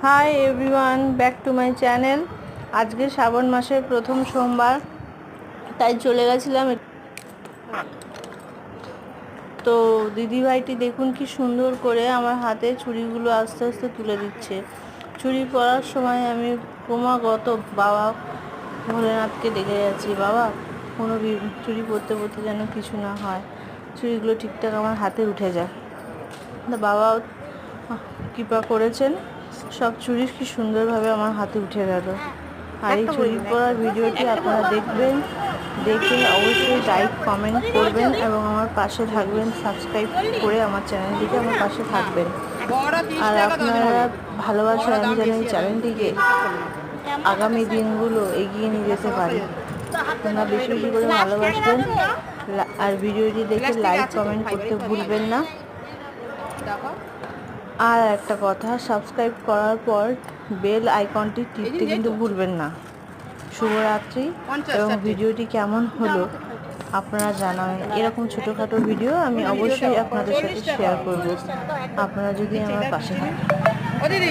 Hi everyone, back to my channel. আজকে শ্রাবণ মাসের প্রথম সোমবার, তাই চলে গেছিলাম। তো দিদিভাইটি দেখুন কি সুন্দর করে আমার হাতে চুড়িগুলো আস্তে আস্তে তুলে দিচ্ছে। চুড়ি পরার সময় আমি ক্রমাগত বাবা ভোলেনাথকে ডেকে যাচ্ছি, বাবা কোনো চুড়ি পরতে পরতে যেন কিছু না হয়, চুড়িগুলো ঠিকঠাক আমার হাতে উঠে যায়। বাবাও কৃপা করেছেন, সব চুড়ি কি সুন্দরভাবে আমার হাতে উঠে গেল। আর এই চুড়ি পরার ভিডিওটি আপনারা দেখবেন, দেখে অবশ্যই লাইক কমেন্ট করবেন এবং আমার পাশে থাকবেন, সাবস্ক্রাইব করে আমার চ্যানেলটিকে আমার পাশে থাকবেন। আর আপনারা ভালোবাসা আমি যেন এই চ্যানেলটিকে আগামী দিনগুলো এগিয়ে নিয়ে যেতে পারি। আপনারা বেশি বেশি করে ভালোবাসবেন আর ভিডিওটি দেখে লাইক কমেন্ট করতে ভুলবেন না। আর একটা কথা, সাবস্ক্রাইব করার পর বেল আইকনটি টিপতে কিন্তু ভুলবেন না। শুভরাত্রি। এবং ভিডিওটি কেমন হলো আপনারা জানাবেন। এরকম ছোটোখাটো ভিডিও আমি অবশ্যই আপনাদের সাথে শেয়ার করব, আপনারা যদি আমার পাশে থাকেন।